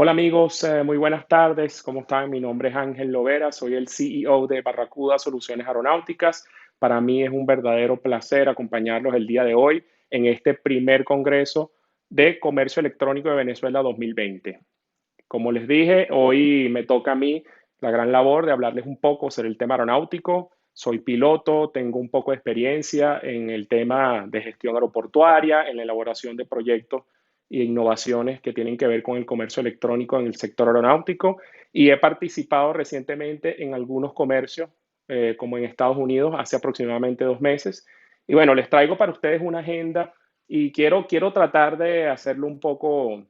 Hola amigos, muy buenas tardes. ¿Cómo están? Mi nombre es Ángel Lovera, soy el CEO de Barracuda Soluciones Aeronáuticas. Para mí es un verdadero placer acompañarlos el día de hoy en este primer Congreso de Comercio Electrónico de Venezuela 2020. Como les dije, hoy me toca a mí la gran labor de hablarles un poco sobre el tema aeronáutico. Soy piloto, tengo un poco de experiencia en el tema de gestión aeroportuaria, en la elaboración de proyectos e innovaciones que tienen que ver con el comercio electrónico en el sector aeronáutico y he participado recientemente en algunos comercios, como en Estados Unidos, hace aproximadamente 2 meses. Y bueno, les traigo para ustedes una agenda y quiero tratar de hacerlo un poco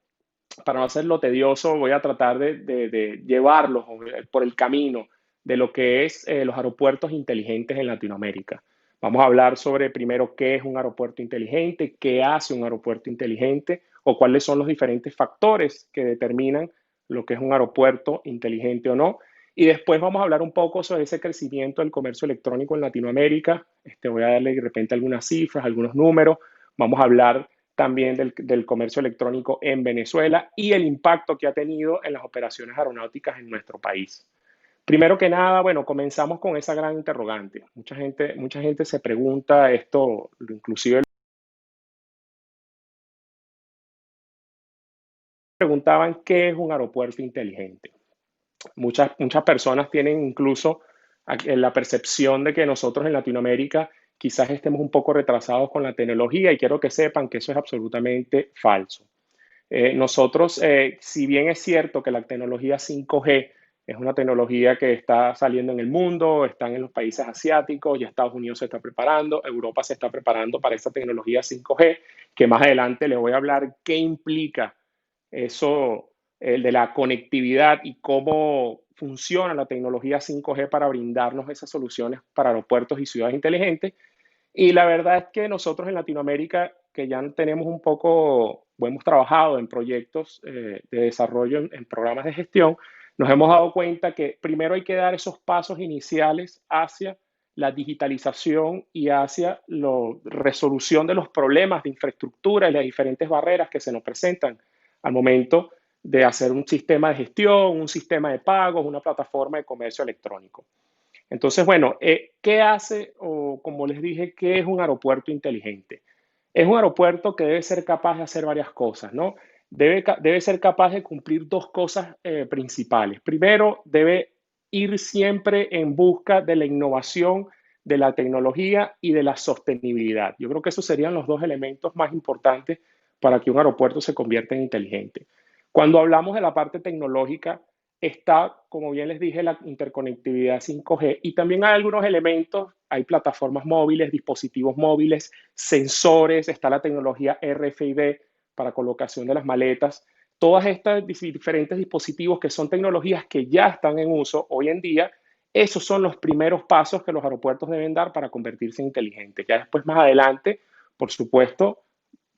para no hacerlo tedioso, voy a tratar de llevarlos por el camino de lo que es los aeropuertos inteligentes en Latinoamérica. Vamos a hablar sobre primero qué es un aeropuerto inteligente, qué hace un aeropuerto inteligente o cuáles son los diferentes factores que determinan lo que es un aeropuerto inteligente o no. Y después vamos a hablar un poco sobre ese crecimiento del comercio electrónico en Latinoamérica. Voy a darle de repente algunas cifras, algunos números. Vamos a hablar también del comercio electrónico en Venezuela y el impacto que ha tenido en las operaciones aeronáuticas en nuestro país. Primero que nada, bueno, comenzamos con esa gran interrogante. Mucha gente se pregunta esto, inclusive preguntaban qué es un aeropuerto inteligente. Muchas personas tienen incluso la percepción de que nosotros en Latinoamérica quizás estemos un poco retrasados con la tecnología y quiero que sepan que eso es absolutamente falso. Nosotros, si bien es cierto que la tecnología 5G es una tecnología que está saliendo en el mundo, están en los países asiáticos, y Estados Unidos se está preparando, Europa se está preparando para esta tecnología 5G, que más adelante les voy a hablar qué implica eso, el de la conectividad y cómo funciona la tecnología 5G para brindarnos esas soluciones para aeropuertos y ciudades inteligentes. Y la verdad es que nosotros en Latinoamérica, que ya tenemos un poco, hemos trabajado en proyectos de desarrollo en programas de gestión, nos hemos dado cuenta que primero hay que dar esos pasos iniciales hacia la digitalización y hacia la resolución de los problemas de infraestructura y las diferentes barreras que se nos presentan al momento de hacer un sistema de gestión, un sistema de pagos, una plataforma de comercio electrónico. Entonces, bueno, ¿qué hace o como les dije, qué es un aeropuerto inteligente? Es un aeropuerto que debe ser capaz de hacer varias cosas, ¿no? Debe ser capaz de cumplir dos cosas principales. Primero, debe ir siempre en busca de la innovación, de la tecnología y de la sostenibilidad. Yo creo que esos serían los dos elementos más importantes para que un aeropuerto se convierta en inteligente. Cuando hablamos de la parte tecnológica, está, como bien les dije, la interconectividad 5G y también hay algunos elementos, hay plataformas móviles, dispositivos móviles, sensores, está la tecnología RFID para colocación de las maletas. Todas estas diferentes dispositivos que son tecnologías que ya están en uso hoy en día, esos son los primeros pasos que los aeropuertos deben dar para convertirse en inteligentes. Ya después, más adelante, por supuesto,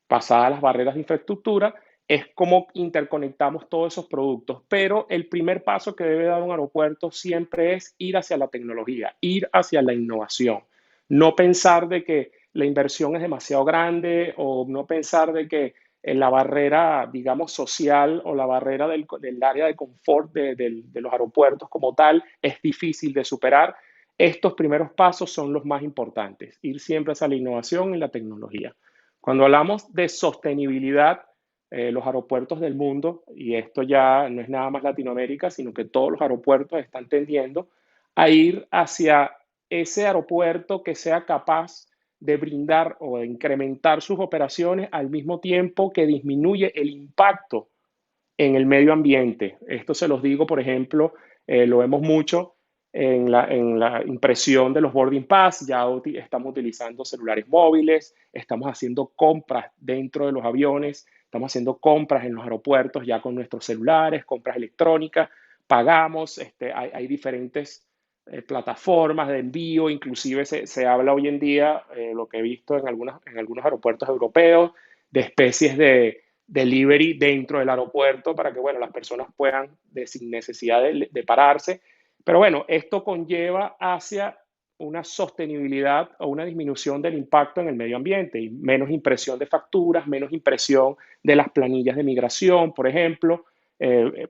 pasadas las barreras de infraestructura, es cómo interconectamos todos esos productos. Pero el primer paso que debe dar un aeropuerto siempre es ir hacia la tecnología, ir hacia la innovación. No pensar de que la inversión es demasiado grande o no pensar de que la barrera, digamos, social o la barrera del área de confort de los aeropuertos como tal es difícil de superar. Estos primeros pasos son los más importantes, ir siempre hacia la innovación y la tecnología. Cuando hablamos de sostenibilidad, los aeropuertos del mundo, y esto ya no es nada más Latinoamérica, sino que todos los aeropuertos están tendiendo a ir hacia ese aeropuerto que sea capaz de brindar o de incrementar sus operaciones al mismo tiempo que disminuye el impacto en el medio ambiente. Esto se los digo, por ejemplo, lo vemos mucho en la impresión de los boarding pass, ya estamos utilizando celulares móviles, estamos haciendo compras dentro de los aviones, estamos haciendo compras en los aeropuertos ya con nuestros celulares, compras electrónicas, pagamos, hay diferentes plataformas de envío, inclusive se habla hoy en día, lo que he visto en algunos aeropuertos europeos, de especies de delivery dentro del aeropuerto para que, bueno, las personas puedan, sin necesidad de pararse. Pero bueno, esto conlleva hacia una sostenibilidad o una disminución del impacto en el medio ambiente y menos impresión de facturas, menos impresión de las planillas de migración, por ejemplo.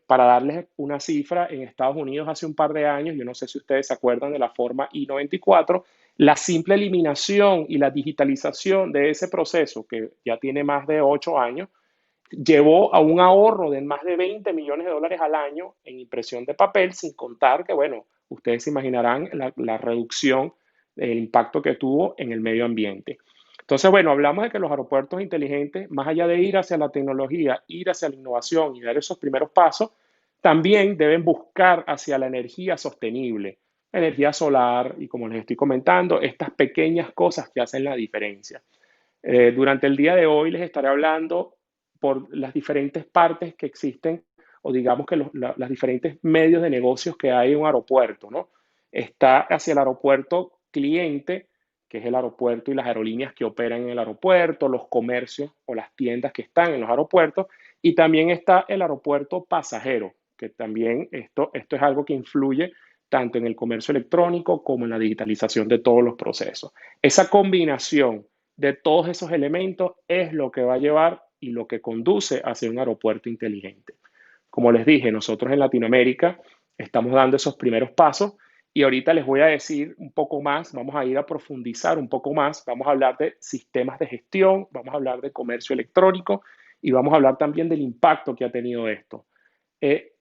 Para darles una cifra, en Estados Unidos hace un par de años, yo no sé si ustedes se acuerdan de la forma I-94, la simple eliminación y la digitalización de ese proceso, que ya tiene más de 8 años, llevó a un ahorro de más de 20 millones de dólares al año en impresión de papel, sin contar que, bueno, ustedes se imaginarán la reducción, el impacto que tuvo en el medio ambiente. Entonces, bueno, hablamos de que los aeropuertos inteligentes, más allá de ir hacia la tecnología, ir hacia la innovación y dar esos primeros pasos, también deben buscar hacia la energía sostenible, energía solar y, como les estoy comentando, estas pequeñas cosas que hacen la diferencia. Durante el día de hoy les estaré hablando por las diferentes partes que existen o digamos que los diferentes medios de negocios que hay en un aeropuerto, ¿no? Está hacia el aeropuerto cliente, que es el aeropuerto y las aerolíneas que operan en el aeropuerto, los comercios o las tiendas que están en los aeropuertos, y también está el aeropuerto pasajero, que también esto es algo que influye tanto en el comercio electrónico como en la digitalización de todos los procesos. Esa combinación de todos esos elementos es lo que va a llevar y lo que conduce hacia un aeropuerto inteligente. Como les dije, nosotros en Latinoamérica estamos dando esos primeros pasos y ahorita les voy a decir un poco más, vamos a ir a profundizar un poco más, vamos a hablar de sistemas de gestión, vamos a hablar de comercio electrónico y vamos a hablar también del impacto que ha tenido esto.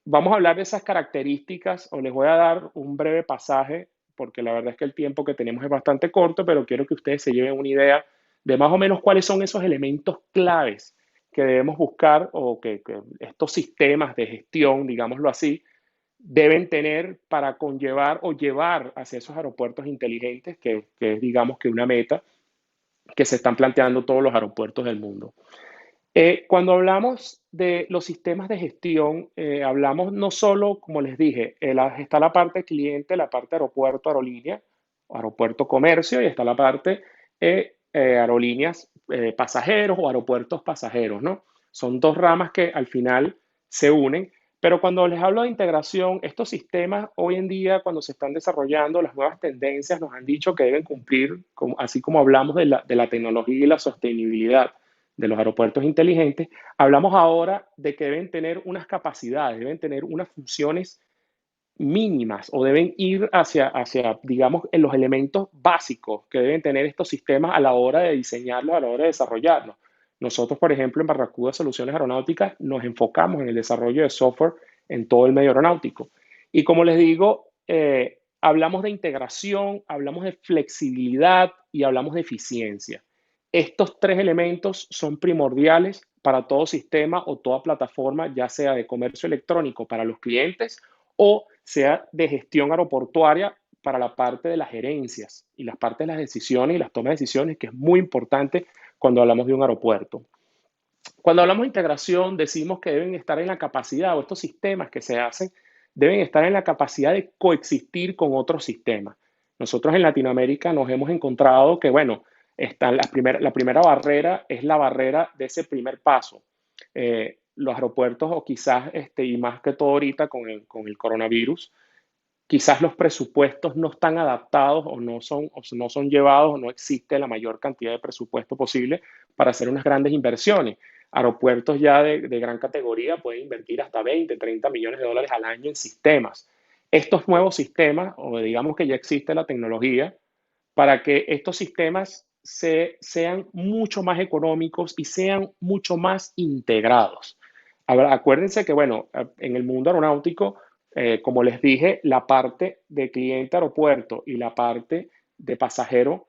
Vamos a hablar de esas características o les voy a dar un breve pasaje porque la verdad es que el tiempo que tenemos es bastante corto, pero quiero que ustedes se lleven una idea de más o menos cuáles son esos elementos claves que debemos buscar o que estos sistemas de gestión, digámoslo así, deben tener para conllevar o llevar hacia esos aeropuertos inteligentes, que es digamos que una meta que se están planteando todos los aeropuertos del mundo. Cuando hablamos de los sistemas de gestión, hablamos no solo, como les dije, está la parte cliente, la parte aeropuerto, aerolínea, aeropuerto comercio, y está la parte aerolíneas pasajeros o aeropuertos pasajeros, ¿no? Son dos ramas que al final se unen, pero cuando les hablo de integración, estos sistemas hoy en día, cuando se están desarrollando, las nuevas tendencias nos han dicho que deben cumplir, así como hablamos de la tecnología y la sostenibilidad de los aeropuertos inteligentes, hablamos ahora de que deben tener unas capacidades, deben tener unas funciones mínimas o deben ir hacia, digamos, en los elementos básicos que deben tener estos sistemas a la hora de diseñarlos, a la hora de desarrollarlos. Nosotros, por ejemplo, en Barracuda Soluciones Aeronáuticas nos enfocamos en el desarrollo de software en todo el medio aeronáutico. Y como les digo, hablamos de integración, hablamos de flexibilidad y hablamos de eficiencia. Estos tres elementos son primordiales para todo sistema o toda plataforma, ya sea de comercio electrónico para los clientes o sea de gestión aeroportuaria para la parte de las gerencias y las partes de las decisiones y las tomas de decisiones, que es muy importante cuando hablamos de un aeropuerto. Cuando hablamos de integración, decimos que deben estar en la capacidad, o estos sistemas que se hacen, deben estar en la capacidad de coexistir con otros sistemas. Nosotros en Latinoamérica nos hemos encontrado que, bueno, la primera barrera es la barrera de ese primer paso. Los aeropuertos, o quizás, y más que todo ahorita con el coronavirus, quizás los presupuestos no están adaptados o no son llevados o no existe la mayor cantidad de presupuesto posible para hacer unas grandes inversiones. Aeropuertos ya de gran categoría pueden invertir hasta 20, 30 millones de dólares al año en sistemas. Estos nuevos sistemas, o digamos que ya existe la tecnología, para que estos sistemas sean mucho más económicos y sean mucho más integrados. Acuérdense que, bueno, en el mundo aeronáutico, como les dije, la parte de cliente aeropuerto y la parte de pasajero,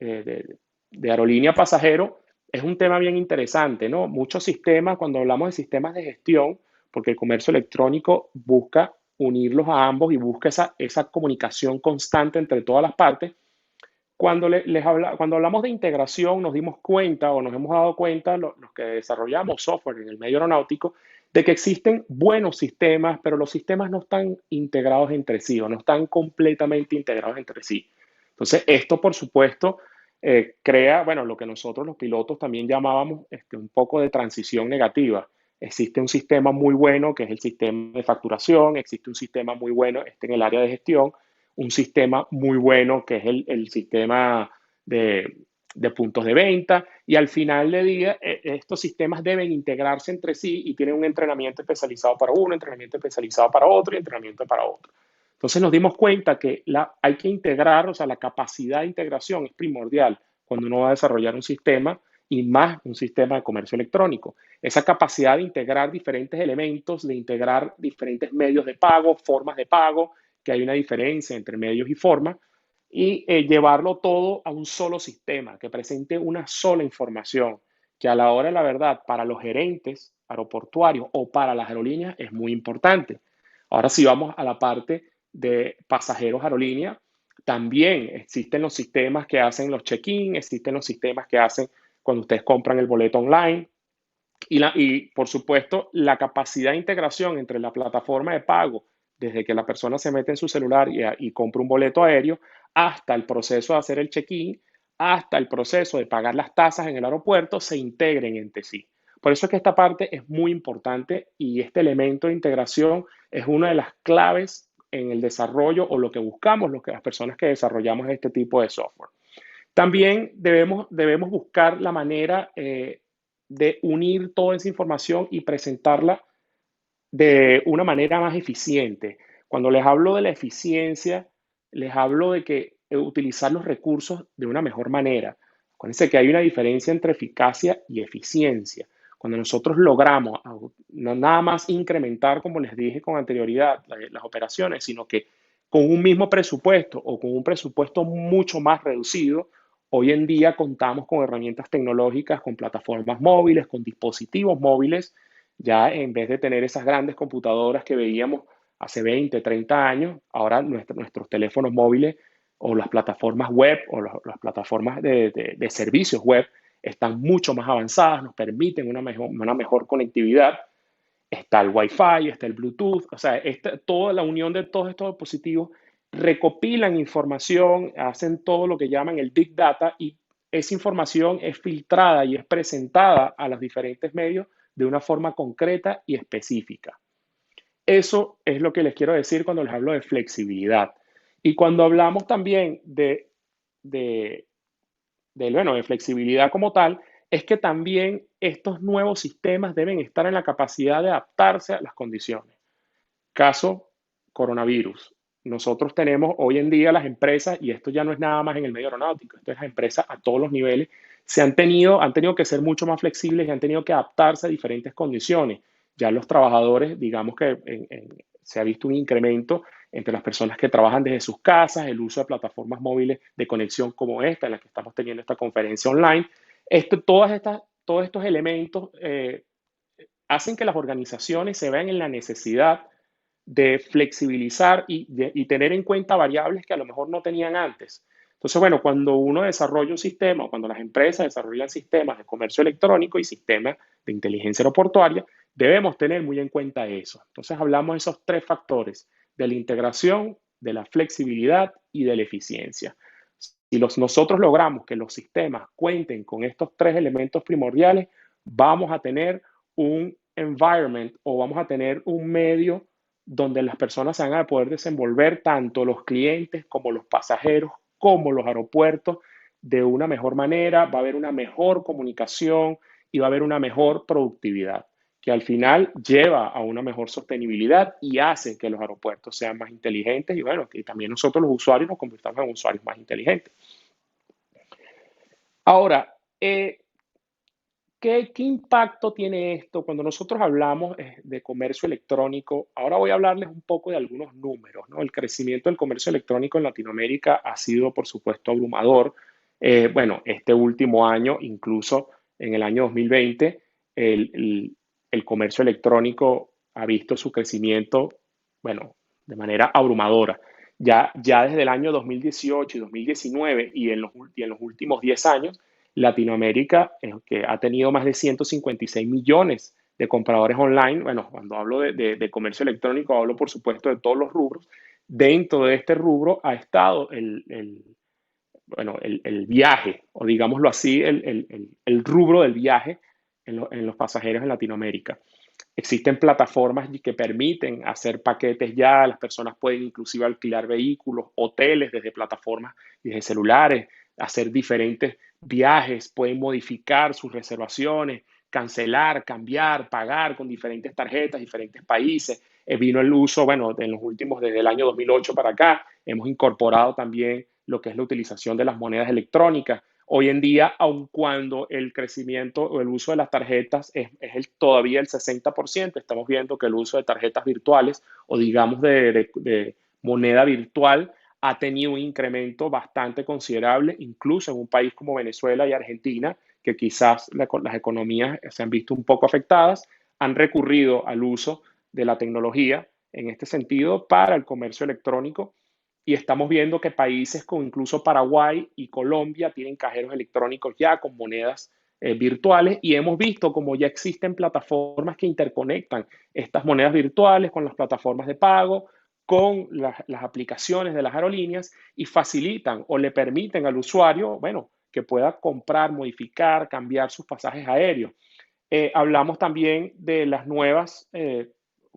de aerolínea pasajero, es un tema bien interesante, ¿no? Muchos sistemas, cuando hablamos de sistemas de gestión, porque el comercio electrónico busca unirlos a ambos y busca esa comunicación constante entre todas las partes. Cuando hablamos de integración, nos dimos cuenta o nos hemos dado cuenta, los que desarrollamos software en el medio aeronáutico, de que existen buenos sistemas, pero los sistemas no están integrados entre sí o no están completamente integrados entre sí. Entonces, esto, por supuesto, crea, bueno, lo que nosotros los pilotos también llamábamos un poco de transición negativa. Existe un sistema muy bueno que es el sistema de facturación, existe un sistema muy bueno en el área de gestión, un sistema muy bueno que es el sistema de puntos de venta, y al final del día estos sistemas deben integrarse entre sí y tienen un entrenamiento especializado para uno, entrenamiento especializado para otro y entrenamiento para otro. Entonces nos dimos cuenta que hay que integrar, o sea, la capacidad de integración es primordial cuando uno va a desarrollar un sistema y más un sistema de comercio electrónico. Esa capacidad de integrar diferentes elementos, de integrar diferentes medios de pago, formas de pago, que hay una diferencia entre medios y formas, y llevarlo todo a un solo sistema, que presente una sola información, que a la hora de la verdad, para los gerentes aeroportuarios o para las aerolíneas es muy importante. Ahora si vamos a la parte de pasajeros aerolínea, también existen los sistemas que hacen los check-in, existen los sistemas que hacen cuando ustedes compran el boleto online. Y por supuesto, la capacidad de integración entre la plataforma de pago, desde que la persona se mete en su celular y compra un boleto aéreo, hasta el proceso de hacer el check-in, hasta el proceso de pagar las tasas en el aeropuerto, se integren entre sí. Por eso es que esta parte es muy importante y este elemento de integración es una de las claves en el desarrollo o lo que buscamos las personas que desarrollamos este tipo de software. También debemos buscar la manera de unir toda esa información y presentarla de una manera más eficiente. Cuando les hablo de la eficiencia, les hablo de que utilizar los recursos de una mejor manera. Acuérdense que hay una diferencia entre eficacia y eficiencia. Cuando nosotros logramos no nada más incrementar, como les dije con anterioridad, las operaciones, sino que con un mismo presupuesto o con un presupuesto mucho más reducido, hoy en día contamos con herramientas tecnológicas, con plataformas móviles, con dispositivos móviles ya en vez de tener esas grandes computadoras que veíamos hace 20, 30 años, ahora nuestros teléfonos móviles o las plataformas web o las plataformas de servicios web están mucho más avanzadas, nos permiten una mejor conectividad. Está el Wi-Fi, está el Bluetooth, o sea, toda la unión de todos estos dispositivos recopilan información, hacen todo lo que llaman el Big Data y esa información es filtrada y es presentada a los diferentes medios de una forma concreta y específica. Eso es lo que les quiero decir cuando les hablo de flexibilidad. Y cuando hablamos también de, bueno, de flexibilidad como tal, es que también estos nuevos sistemas deben estar en la capacidad de adaptarse a las condiciones. Caso coronavirus. Nosotros tenemos hoy en día las empresas, y esto ya no es nada más en el medio aeronáutico, esto es las empresas a todos los niveles, han tenido que ser mucho más flexibles y han tenido que adaptarse a diferentes condiciones. Ya los trabajadores, digamos que se ha visto un incremento entre las personas que trabajan desde sus casas, el uso de plataformas móviles de conexión como esta, en la que estamos teniendo esta conferencia online. Todos estos elementos hacen que las organizaciones se vean en la necesidad de flexibilizar y tener en cuenta variables que a lo mejor no tenían antes. Entonces, bueno, cuando uno desarrolla un sistema, cuando las empresas desarrollan sistemas de comercio electrónico y sistemas de inteligencia aeroportuaria, debemos tener muy en cuenta eso. Entonces, hablamos de esos tres factores, de la integración, de la flexibilidad y de la eficiencia. Si nosotros logramos que los sistemas cuenten con estos tres elementos primordiales, vamos a tener un environment o vamos a tener un medio donde las personas se van a poder desenvolver, tanto los clientes como los pasajeros, como los aeropuertos, de una mejor manera, va a haber una mejor comunicación y va a haber una mejor productividad, que al final lleva a una mejor sostenibilidad y hace que los aeropuertos sean más inteligentes y bueno, que también nosotros los usuarios nos convirtamos en usuarios más inteligentes. Ahora, ¿qué impacto tiene esto cuando nosotros hablamos de comercio electrónico? Ahora voy a hablarles un poco de algunos números, ¿no? El crecimiento del comercio electrónico en Latinoamérica ha sido, por supuesto, abrumador. Bueno, este último año, incluso en el año 2020, el comercio electrónico ha visto su crecimiento, bueno, de manera abrumadora. Ya desde el año 2018 y 2019 y en los últimos 10 años, Latinoamérica, que ha tenido más de 156 millones de compradores online. Bueno, cuando hablo de comercio electrónico, hablo por supuesto de todos los rubros. Dentro de este rubro ha estado bueno, el viaje, o digámoslo así, el rubro del viaje en los pasajeros en Latinoamérica. Existen plataformas que permiten hacer paquetes ya, las personas pueden inclusive alquilar vehículos, hoteles desde plataformas, desde celulares, hacer diferentes viajes, pueden modificar sus reservaciones, cancelar, cambiar, pagar con diferentes tarjetas, diferentes países. Vino el uso, bueno, en los últimos, desde el año 2008 para acá, hemos incorporado también lo que es la utilización de las monedas electrónicas. Hoy en día, aun cuando el crecimiento o el uso de las tarjetas todavía el 60%, estamos viendo que el uso de tarjetas virtuales o digamos de moneda virtual ha tenido un incremento bastante considerable, incluso en un país como Venezuela y Argentina, que quizás las economías se han visto un poco afectadas, han recurrido al uso de la tecnología en este sentido para el comercio electrónico y estamos viendo que países como incluso Paraguay y Colombia tienen cajeros electrónicos ya con monedas virtuales y hemos visto como ya existen plataformas que interconectan estas monedas virtuales con las plataformas de pago, con las aplicaciones de las aerolíneas y facilitan o le permiten al usuario, bueno, que pueda comprar, modificar, cambiar sus pasajes aéreos. Hablamos también de las nuevas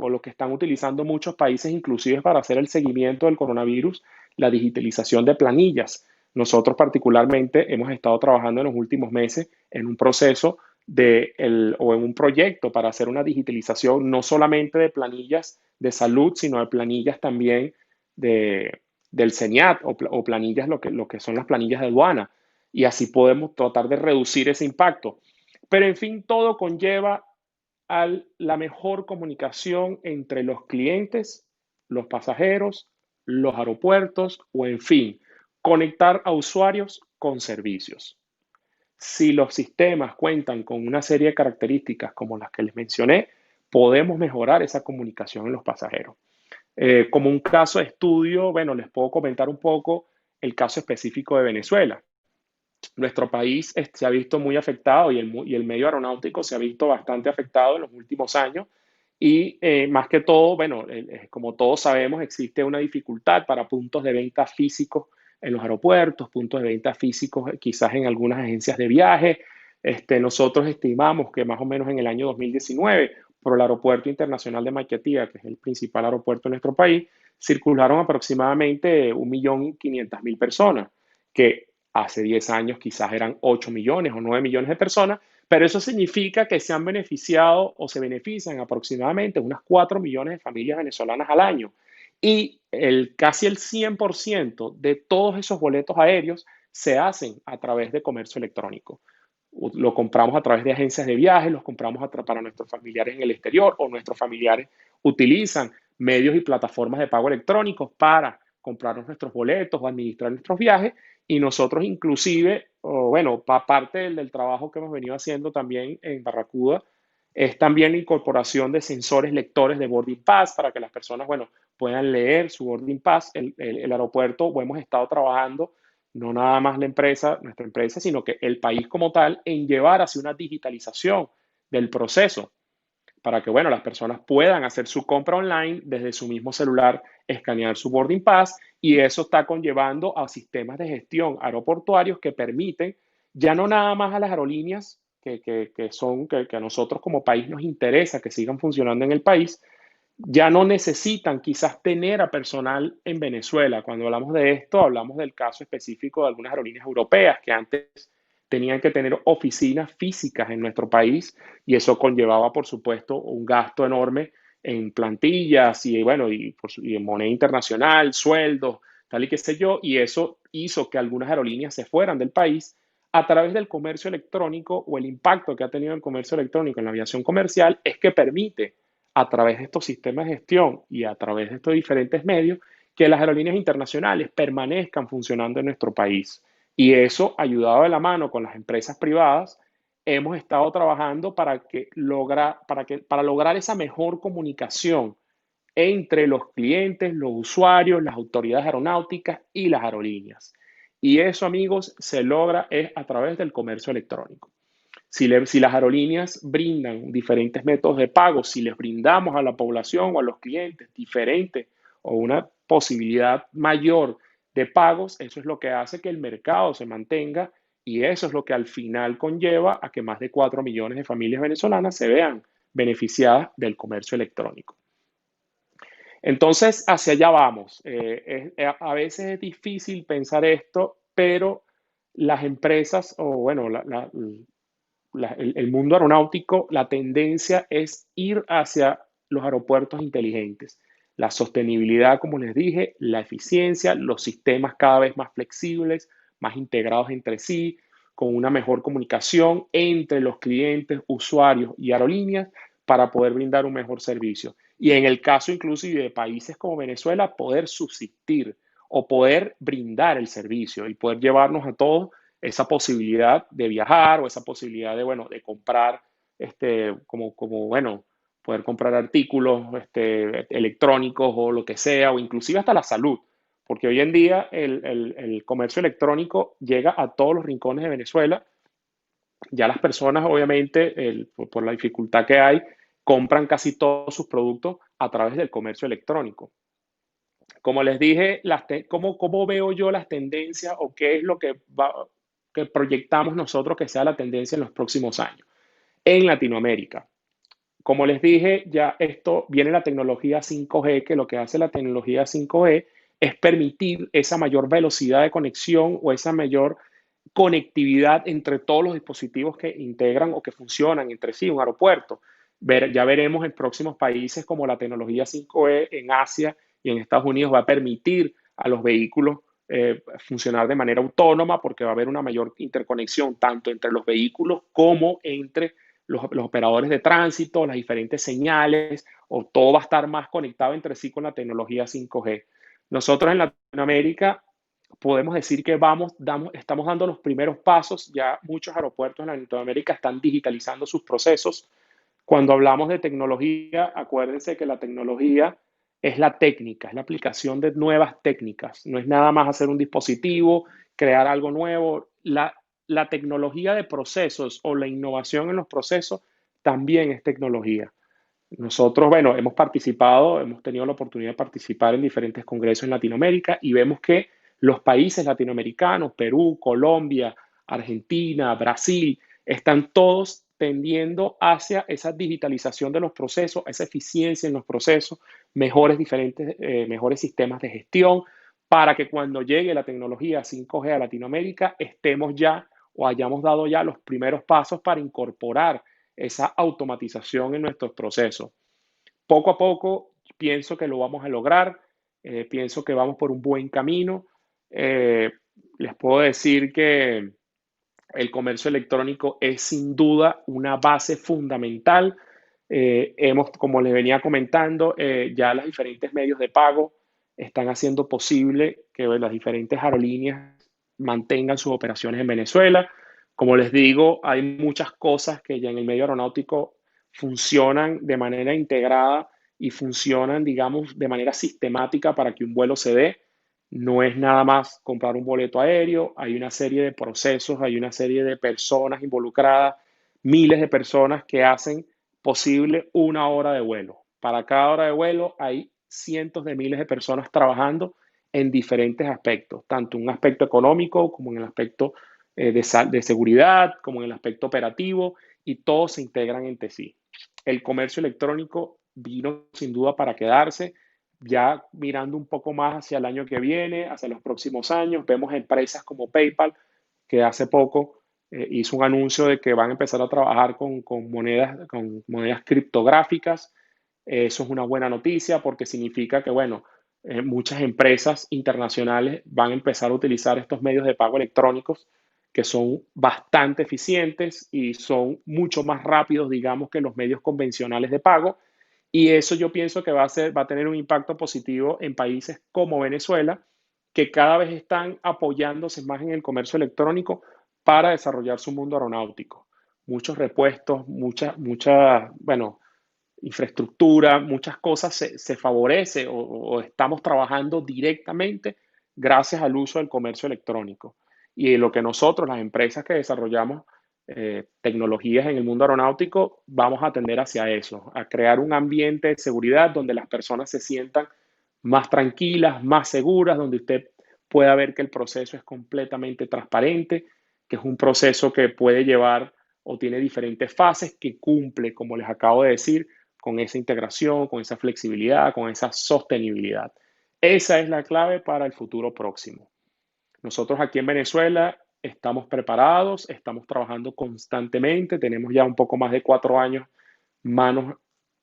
o lo que están utilizando muchos países, inclusive para hacer el seguimiento del coronavirus, la digitalización de planillas. Nosotros particularmente hemos estado trabajando en los últimos meses en un proceso o en un proyecto para hacer una digitalización no solamente de planillas de salud, sino de planillas también del CENIAT o planillas, lo que son las planillas de aduana. Y así podemos tratar de reducir ese impacto. Pero en fin, todo conlleva a la mejor comunicación entre los clientes, los pasajeros, los aeropuertos o en fin, conectar a usuarios con servicios. Si los sistemas cuentan con una serie de características como las que les mencioné, podemos mejorar esa comunicación en los pasajeros. Como un caso de estudio, bueno, les puedo comentar un poco el caso específico de Venezuela. Nuestro país se ha visto muy afectado y el medio aeronáutico se ha visto bastante afectado en los últimos años. Y más que todo, bueno, como todos sabemos, existe una dificultad para puntos de venta físicos en los aeropuertos, puntos de venta físicos quizás en algunas agencias de viaje. Nosotros estimamos que más o menos en el año 2019, por el Aeropuerto Internacional de Maiquetía, que es el principal aeropuerto de nuestro país, circularon aproximadamente 1.500.000 personas, que hace 10 años quizás eran 8 millones o 9 millones de personas, pero eso significa que se han beneficiado o se benefician aproximadamente unas 4 millones de familias venezolanas al año. Y casi el 100% de todos esos boletos aéreos se hacen a través de comercio electrónico. Lo compramos a través de agencias de viajes, los compramos para nuestros familiares en el exterior o nuestros familiares utilizan medios y plataformas de pago electrónicos para comprarnos nuestros boletos o administrar nuestros viajes y nosotros inclusive, bueno, parte del trabajo que hemos venido haciendo también en Barracuda es también la incorporación de sensores lectores de boarding pass para que las personas, bueno, puedan leer su boarding pass. El aeropuerto, o hemos estado trabajando, no nada más la empresa, nuestra empresa, sino que el país como tal, en llevar hacia una digitalización del proceso para que, bueno, las personas puedan hacer su compra online desde su mismo celular, escanear su boarding pass y eso está conllevando a sistemas de gestión aeroportuarios que permiten ya no nada más a las aerolíneas que a nosotros como país nos interesa que sigan funcionando en el país, ya no necesitan quizás tener a personal en Venezuela. Cuando hablamos de esto, hablamos del caso específico de algunas aerolíneas europeas que antes tenían que tener oficinas físicas en nuestro país y eso conllevaba, por supuesto, un gasto enorme en plantillas y, bueno, y en moneda internacional, sueldos, tal y qué sé yo, y eso hizo que algunas aerolíneas se fueran del país a través del comercio electrónico o el impacto que ha tenido el comercio electrónico en la aviación comercial es que permite a través de estos sistemas de gestión y a través de estos diferentes medios que las aerolíneas internacionales permanezcan funcionando en nuestro país. Y eso, ayudado de la mano con las empresas privadas, hemos estado trabajando para lograr esa mejor comunicación entre los clientes, los usuarios, las autoridades aeronáuticas y las aerolíneas. Y eso, amigos, se logra es a través del comercio electrónico. Si las aerolíneas brindan diferentes métodos de pago, si les brindamos a la población o a los clientes diferentes o una posibilidad mayor de pagos, eso es lo que hace que el mercado se mantenga y eso es lo que al final conlleva a que más de 4 millones de familias venezolanas se vean beneficiadas del comercio electrónico. Entonces, hacia allá vamos. A veces es difícil pensar esto, pero las empresas, o bueno, el mundo aeronáutico, la tendencia es ir hacia los aeropuertos inteligentes. La sostenibilidad, como les dije, la eficiencia, los sistemas cada vez más flexibles, más integrados entre sí, con una mejor comunicación entre los clientes, usuarios y aerolíneas para poder brindar un mejor servicio. Y en el caso inclusive de países como Venezuela, poder subsistir o poder brindar el servicio y poder llevarnos a todos esa posibilidad de viajar o esa posibilidad de, bueno, de comprar, bueno, poder comprar artículos electrónicos o lo que sea, o inclusive hasta la salud, porque hoy en día el comercio electrónico llega a todos los rincones de Venezuela. Ya las personas, obviamente, por la dificultad que hay, compran casi todos sus productos a través del comercio electrónico. Como les dije, ¿cómo veo yo las tendencias o qué es lo que proyectamos nosotros que sea la tendencia en los próximos años? En Latinoamérica, como les dije, ya esto viene la tecnología 5G, que lo que hace la tecnología 5G es permitir esa mayor velocidad de conexión o esa mayor conectividad entre todos los dispositivos que integran o que funcionan entre sí, un aeropuerto. Ya veremos en próximos países como la tecnología 5G en Asia y en Estados Unidos va a permitir a los vehículos funcionar de manera autónoma porque va a haber una mayor interconexión tanto entre los vehículos como entre los operadores de tránsito, las diferentes señales, o todo va a estar más conectado entre sí con la tecnología 5G. Nosotros en Latinoamérica podemos decir que estamos dando los primeros pasos. Ya muchos aeropuertos en Latinoamérica están digitalizando sus procesos. Cuando hablamos de tecnología, acuérdense que la tecnología es la técnica, es la aplicación de nuevas técnicas. No es nada más hacer un dispositivo, crear algo nuevo. La tecnología de procesos o la innovación en los procesos también es tecnología. Nosotros, bueno, hemos tenido la oportunidad de participar en diferentes congresos en Latinoamérica y vemos que los países latinoamericanos, Perú, Colombia, Argentina, Brasil, están todos tendiendo hacia esa digitalización de los procesos, esa eficiencia en los procesos, mejores sistemas de gestión, para que cuando llegue la tecnología 5G a Latinoamérica, estemos ya o hayamos dado ya los primeros pasos para incorporar esa automatización en nuestros procesos. Poco a poco pienso que lo vamos a lograr, pienso que vamos por un buen camino. Eh, Les puedo decir que el comercio electrónico es sin duda una base fundamental. Como les venía comentando, ya los diferentes medios de pago están haciendo posible que las diferentes aerolíneas mantengan sus operaciones en Venezuela. Como les digo, hay muchas cosas que ya en el medio aeronáutico funcionan de manera integrada y funcionan, digamos, de manera sistemática para que un vuelo se dé. No es nada más comprar un boleto aéreo, hay una serie de procesos, hay una serie de personas involucradas, miles de personas que hacen posible una hora de vuelo. Para cada hora de vuelo hay cientos de miles de personas trabajando en diferentes aspectos, tanto en un aspecto económico como en el aspecto de seguridad, como en el aspecto operativo, y todos se integran entre sí. El comercio electrónico vino sin duda para quedarse. Ya mirando un poco más hacia el año que viene, hacia los próximos años, vemos empresas como PayPal, que hace poco hizo un anuncio de que van a empezar a trabajar con monedas criptográficas. Eso es una buena noticia porque significa que, bueno, muchas empresas internacionales van a empezar a utilizar estos medios de pago electrónicos que son bastante eficientes y son mucho más rápidos, digamos, que los medios convencionales de pago. Y eso yo pienso que va a tener un impacto positivo en países como Venezuela, que cada vez están apoyándose más en el comercio electrónico para desarrollar su mundo aeronáutico. Muchos repuestos, bueno, infraestructura, muchas cosas se favorece o estamos trabajando directamente gracias al uso del comercio electrónico. Y lo que nosotros, las empresas que desarrollamos tecnologías en el mundo aeronáutico, vamos a tender hacia eso, a crear un ambiente de seguridad donde las personas se sientan más tranquilas, más seguras, donde usted pueda ver que el proceso es completamente transparente, que es un proceso que puede llevar o tiene diferentes fases que cumple, como les acabo de decir, con esa integración, con esa flexibilidad, con esa sostenibilidad. Esa es la clave para el futuro próximo. Nosotros aquí en Venezuela estamos preparados, estamos trabajando constantemente, tenemos ya un poco más de 4 años manos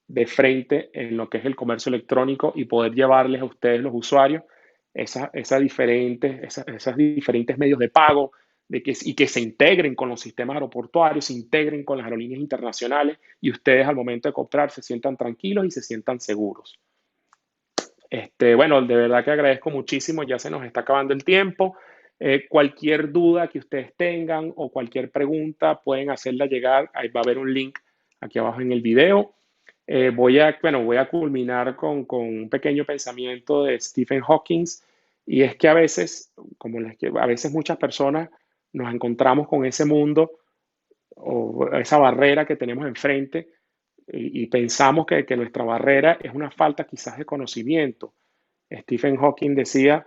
de frente en lo que es el comercio electrónico y poder llevarles a ustedes, los usuarios, esas diferentes medios de pago y que se integren con los sistemas aeroportuarios, se integren con las aerolíneas internacionales y ustedes al momento de comprar se sientan tranquilos y se sientan seguros. Bueno, de verdad que agradezco muchísimo, ya se nos está acabando el tiempo. Cualquier duda que ustedes tengan o cualquier pregunta pueden hacerla llegar, ahí va a haber un link aquí abajo en el video. Voy a culminar con un pequeño pensamiento de Stephen Hawking, y es que a veces, a veces muchas personas nos encontramos con ese mundo o esa barrera que tenemos enfrente y pensamos que nuestra barrera es una falta quizás de conocimiento. Stephen Hawking decía,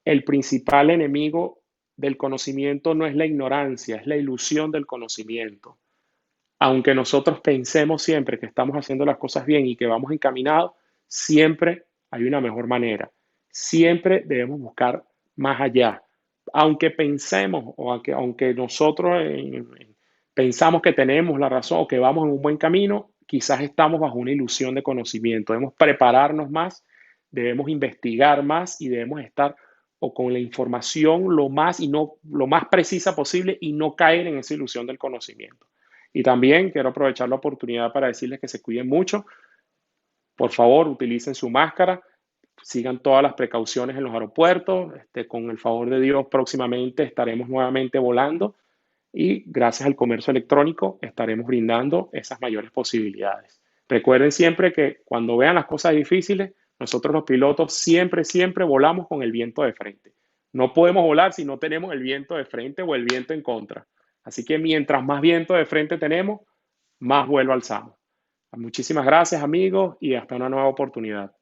el principal enemigo del conocimiento no es la ignorancia, es la ilusión del conocimiento. Aunque nosotros pensemos siempre que estamos haciendo las cosas bien y que vamos encaminados, siempre hay una mejor manera. Siempre debemos buscar más allá. Aunque pensemos o aunque nosotros pensamos que tenemos la razón o que vamos en un buen camino, quizás estamos bajo una ilusión de conocimiento. Debemos prepararnos más, debemos investigar más y debemos estar o con la información lo más precisa posible y no caer en esa ilusión del conocimiento. Y también quiero aprovechar la oportunidad para decirles que se cuiden mucho. Por favor, utilicen su máscara, sigan todas las precauciones en los aeropuertos. Con el favor de Dios, próximamente estaremos nuevamente volando y gracias al comercio electrónico estaremos brindando esas mayores posibilidades. Recuerden siempre que cuando vean las cosas difíciles, nosotros los pilotos siempre, siempre volamos con el viento de frente. No podemos volar si no tenemos el viento de frente o el viento en contra. Así que mientras más viento de frente tenemos, más vuelo alzamos. Muchísimas gracias, amigos, y hasta una nueva oportunidad.